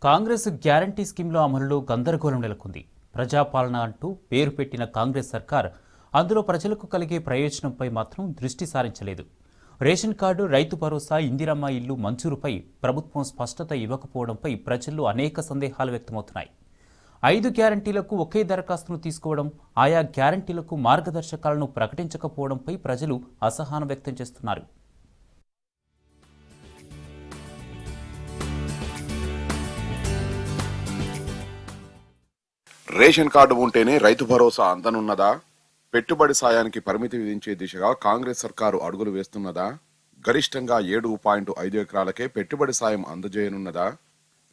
Congress guarantee స్కీమ్ల అమలులో గందరగోళం నెలకొంది. ప్రజాపాలన అంటూ పేరు పెట్టిన కాంగ్రెస్ సర్కార్ అందులో ప్రజలకు కలిగే ప్రయోజనంపై మాత్రం దృష్టి సారించలేదు. రేషన్ కార్డు, రైతు భరోసా, ఇందిరమ్మ ఇల్లు మంజూరుపై ప్రభుత్వం స్పష్టత ఇవ్వకపోవడంపై ప్రజల్లో అనేక సందేహాలు వ్యక్తమవుతున్నాయి. 5 గ్యారంటీలకు ఒకే దరఖాస్తును తీసుకోవడం, ఆయా గ్యారంటీలకు మార్గదర్శకాలను ప్రకటించకపోవడంపై ప్రజలు అసహనం వ్యక్తం చేస్తున్నారు. రేషన్ కార్డు ఉంటేనే రైతు భరోసా అందనున్నదా? పెట్టుబడి సాయానికి పరిమితి విధించే దిశగా కాంగ్రెస్ సర్కారు అడుగులు వేస్తున్నదా? గరిష్టంగా 7.5 ఎకరాలకే పెట్టుబడి సాయం అందజేయనున్నదా?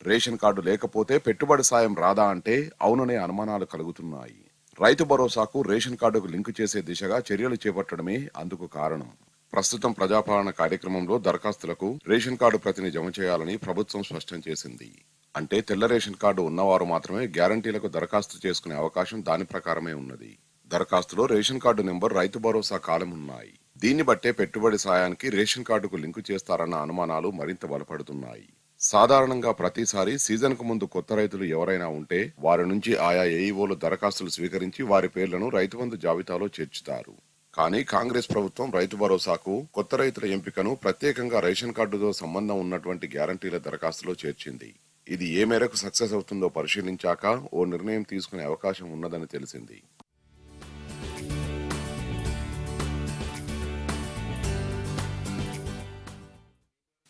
రేషన్ కార్డు లేకపోతే పెట్టుబడి సాయం రాదా అంటే అవుననే అనుమానాలు కలుగుతున్నాయి. రైతు భరోసాకు రేషన్ కార్డుకు లింకు చేసే దిశగా చర్యలు చేపట్టడమే అందుకు కారణం. ప్రస్తుతం ప్రజాపాలన కార్యక్రమంలో దరఖాస్తులకు రేషన్ కార్డు ప్రతిని జమ చేయాలని ప్రభుత్వం స్పష్టం చేసింది. అంటే తెల్ల రేషన్ కార్డు ఉన్నవారు మాత్రమే గ్యారంటీలకు దరఖాస్తు చేసుకునే అవకాశం దాని ప్రకారమే ఉన్నది. దరఖాస్తులో ration card number, Rythu Bharosa కాలం ఉన్నాయి. దీన్ని బట్టే పెట్టుబడి సాయానికి రేషన్ కార్డుకు లింకు చేస్తారన్న అనుమానాలు మరింత బలపడుతున్నాయి. సాధారణంగా ప్రతిసారి సీజన్ కు ముందు కొత్త రైతులు ఎవరైనా ఉంటే వారి నుంచి ఆయా ఏఈఓలు దరఖాస్తులు స్వీకరించి వారి పేర్లను రైతు బంధు జాబితాలో చేర్చుతారు. కానీ కాంగ్రెస్ ప్రభుత్వం రైతు భరోసాకు కొత్త రైతుల ఎంపికను ప్రత్యేకంగా రేషన్ కార్డుతో సంబంధం ఉన్నటువంటి గ్యారంటీల దరఖాస్తులో చేర్చింది. ఇది ఏ మేరకు సక్సెస్ అవుతుందో పరిశీలించాక ఓ నిర్ణయం తీసుకునే అవకాశం ఉన్నదని తెలిసింది.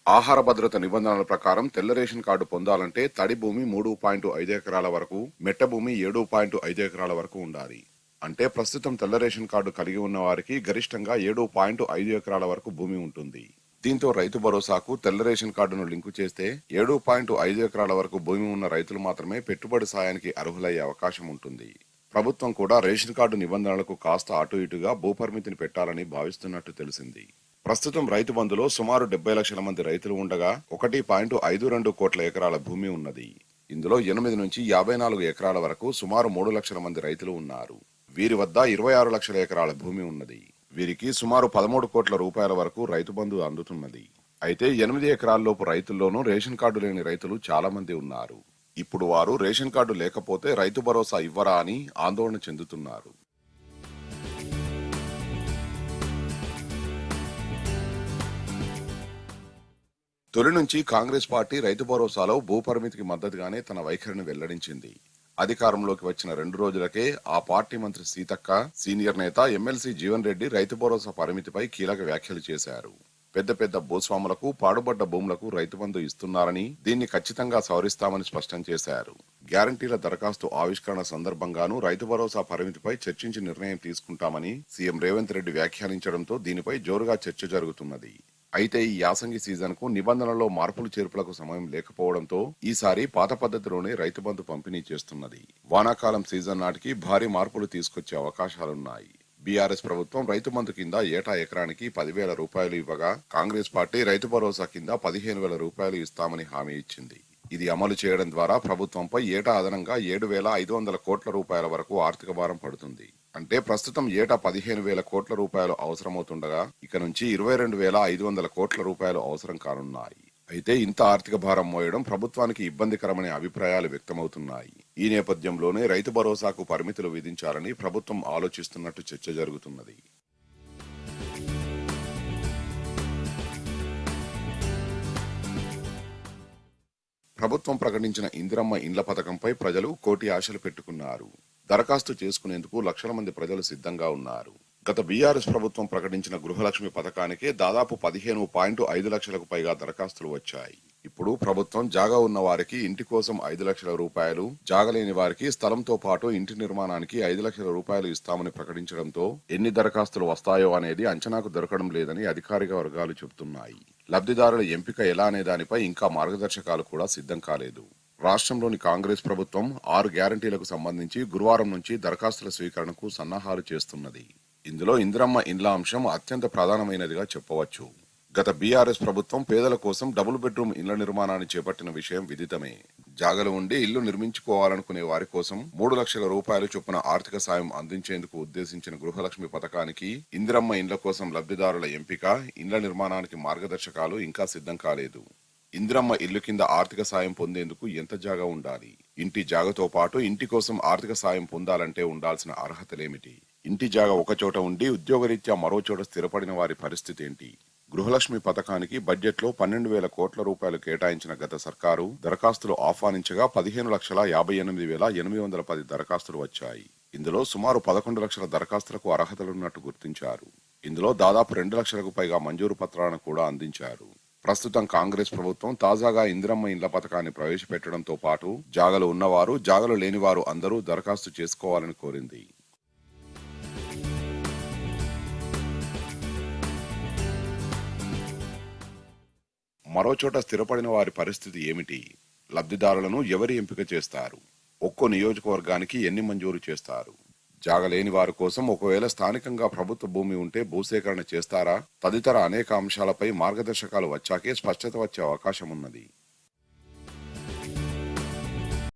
ఆహార భద్రత నిబంధనల ప్రకారం తెల్ల రేషన్ కార్డు పొందాలంటే తడి భూమి 3.5 ఎకరాల వరకు, మెట్ట భూమి 7.5 ఎకరాల వరకు ఉండాలి. అంటే ప్రస్తుతం తెల్ల రేషన్ కార్డు కలిగి ఉన్న వారికి గరిష్టంగా 7.5 ఎకరాల వరకు భూమి ఉంటుంది. దీంతో రైతు భరోసాకు తెల్ల రేషన్ కార్డును లింకు చేస్తే 7.5 ఎకరాల వరకు భూమి ఉన్న రైతులు మాత్రమే పెట్టుబడి సాయానికి అర్హులయ్యే అవకాశం ఉంటుంది. ప్రభుత్వం కూడా రేషన్ కార్డు నిబంధనలకు కాస్త అటు ఇటుగా భూపరిమితిని పెట్టాలని భావిస్తున్నట్టు తెలిసింది. ప్రస్తుతం రైతు బంధులో సుమారు 70 లక్షల మంది రైతులు ఉండగా 1.52 కోట్ల ఎకరాల భూమి ఉన్నది. ఇందులో 8 నుంచి 54 ఎకరాల వరకు సుమారు 3 లక్షల మంది రైతులు ఉన్నారు. వీరి వద్ద 26 లక్షల ఎకరాల భూమి ఉన్నది. వీరికి సుమారు 13 కోట్ల రూపాయల వరకు రైతు బంధు అందుతున్నది. అయితే 8 ఎకరాల్లోపు రైతుల్లోనూ రేషన్ కార్డు లేని రైతులు చాలా మంది ఉన్నారు. ఇప్పుడు వారు రేషన్ కార్డు లేకపోతే రైతు భరోసా ఇవ్వరా అని ఆందోళన చెందుతున్నారు. తొలి నుంచి కాంగ్రెస్ పార్టీ రైతు భరోసాలో భూపరిమితికి మద్దతుగానే తన వైఖరిని వెల్లడించింది. అధికారంలోకి వచ్చిన 2 రోజులకే ఆ పార్టీ మంత్రి సీతక్క, సీనియర్ నేత ఎమ్మెల్సీ జీవన్ రెడ్డి రైతు భరోసా పరిమితిపై కీలక వ్యాఖ్యలు చేశారు. పెద్ద పెద్ద భూస్వాములకు పాడుబడ్డ భూములకు రైతు బంధు ఇస్తున్నారని, దీన్ని ఖచ్చితంగా సవరిస్తామని స్పష్టం చేశారు. గ్యారంటీల దరఖాస్తు ఆవిష్కరణ సందర్భంగానూ రైతు భరోసా పరిమితిపై చర్చించి నిర్ణయం తీసుకుంటామని సీఎం రేవంత్ రెడ్డి వ్యాఖ్యానించడంతో దీనిపై జోరుగా చర్చ జరుగుతున్నది. అయితే ఈ యాసంగి సీజన్ కు నిబంధనల్లో మార్పులు చేర్పులకు సమయం లేకపోవడంతో ఈసారి పాత పద్ధతిలోనే రైతు బంధు పంపిణీ చేస్తున్నది. వానాకాలం సీజన్ నాటికి భారీ మార్పులు తీసుకొచ్చే అవకాశాలున్నాయి. బీఆర్ఎస్ ప్రభుత్వం రైతు బంధు కింద ఏటా ఎకరానికి 10,000 రూపాయలు ఇవ్వగా కాంగ్రెస్ పార్టీ రైతు భరోసా కింద 15,000 రూపాయలు ఇస్తామని హామీ ఇచ్చింది. ఇది అమలు చేయడం ద్వారా ప్రభుత్వంపై ఏటా అదనంగా 7,500 కోట్ల రూపాయల వరకు ఆర్థిక భారం పడుతుంది. అంటే ప్రస్తుతం ఏటా 15,000 కోట్ల రూపాయలు అవసరమవుతుండగా ఇక నుంచి 22,500 కోట్ల రూపాయలు అవసరం కానున్నాయి. అయితే ఇంత ఆర్థిక భారం మోయడం ప్రభుత్వానికి ఇబ్బందికరమనే అభిప్రాయాలు వ్యక్తమవుతున్నాయి. ఈ నేపథ్యంలోనే రైతు భరోసాకు పరిమితులు విధించాలని ప్రభుత్వం ఆలోచిస్తున్నట్టు చర్చ జరుగుతున్నది. ప్రభుత్వం ప్రకటించిన ఇందిరమ్మ ఇండ్ల పథకంపై ప్రజలు కోటి ఆశలు పెట్టుకున్నారు. దరఖాస్తు చేసుకునేందుకు లక్షల మంది ప్రజలు సిద్ధంగా ఉన్నారు. గత బీఆర్ఎస్ ప్రభుత్వం ప్రకటించిన గృహలక్ష్మి పథకానికే దాదాపు 15.5 లక్షలకు పైగా దరఖాస్తులు వచ్చాయి. ఇప్పుడు ప్రభుత్వం జాగా ఉన్న వారికి ఇంటి కోసం 5 లక్షల రూపాయలు, జాగలేని వారికి స్థలంతో పాటు ఇంటి నిర్మాణానికి 5 లక్షల రూపాయలు ఇస్తామని ప్రకటించడంతో ఎన్ని దరఖాస్తులు వస్తాయో అనేది అంచనాకు దొరకడం లేదని అధికారిక వర్గాలు చెబుతున్నాయి. లబ్ధిదారుల ఎంపిక ఎలా అనే దానిపై ఇంకా మార్గదర్శకాలు కూడా సిద్ధం కాలేదు. రాష్ట్రంలోని కాంగ్రెస్ ప్రభుత్వం 6 గ్యారంటీలకు సంబంధించి గురువారం నుంచి దరఖాస్తుల స్వీకరణకు సన్నాహాలు చేస్తున్నది. ఇందులో ఇందిరమ్మ ఇండ్ల అంశం అత్యంత ప్రధానమైనదిగా చెప్పవచ్చు. గత బీఆర్ఎస్ ప్రభుత్వం పేదల కోసం డబుల్ బెడ్రూమ్ ఇళ్ల నిర్మాణాన్ని చేపట్టిన విషయం విదితమే. జాగలు ఉండి ఇల్లు నిర్మించుకోవాలనుకునే వారి కోసం 3 లక్షల రూపాయలు చొప్పున ఆర్థిక సాయం అందించేందుకు ఉద్దేశించిన గృహలక్ష్మి పథకానికి ఇందిరమ్మ ఇండ్ల కోసం లబ్ధిదారుల ఎంపిక, ఇండ్ల నిర్మాణానికి మార్గదర్శకాలు ఇంకా సిద్ధం కాలేదు. ఇందిరమ్మ ఇల్లు కింద ఆర్థిక సాయం పొందేందుకు ఎంత జాగా ఉండాలి? ఇంటి జాగతో పాటు ఇంటి కోసం ఆర్థిక సాయం పొందాలంటే ఉండాల్సిన అర్హతలేమిటి? ఇంటి జాగా ఒకచోట ఉండి ఉద్యోగరీత్యా మరో చోట స్థిరపడిన వారి పరిస్థితి ఏంటి? గృహలక్ష్మి పథకానికి బడ్జెట్లో 12,000 కోట్ల రూపాయలు కేటాయించిన గత సర్కారు దరఖాస్తులు ఆహ్వానించగా 15,58,810 దరఖాస్తులు వచ్చాయి. ఇందులో సుమారు 11 లక్షల దరఖాస్తులకు అర్హతలున్నట్టు గుర్తించారు. ఇందులో దాదాపు 2 లక్షలకు పైగా మంజూరు పత్రాలను కూడా అందించారు. ప్రస్తుతం కాంగ్రెస్ ప్రభుత్వం తాజాగా ఇందిరమ్మ ఇండ్ల పథకాన్ని ప్రవేశపెట్టడంతో పాటు జాగలు ఉన్నవారు, జాగలు లేనివారు అందరూ దరఖాస్తు చేసుకోవాలని కోరింది. మరోచోట స్థిరపడిన వారి పరిస్థితి ఏమిటి? లబ్ధిదారులను ఎవరు ఎంపిక చేస్తారు? ఒక్కో నియోజకవర్గానికి ఎన్ని మంజూరు చేస్తారు? జాగలేని వారి కోసం ఒకవేళ స్థానికంగా ప్రభుత్వ భూమి ఉంటే భూసేకరణ చేస్తారా? తదితర అనేక అంశాలపై మార్గదర్శకాలు వచ్చాకే స్పష్టత వచ్చే అవకాశం ఉన్నది.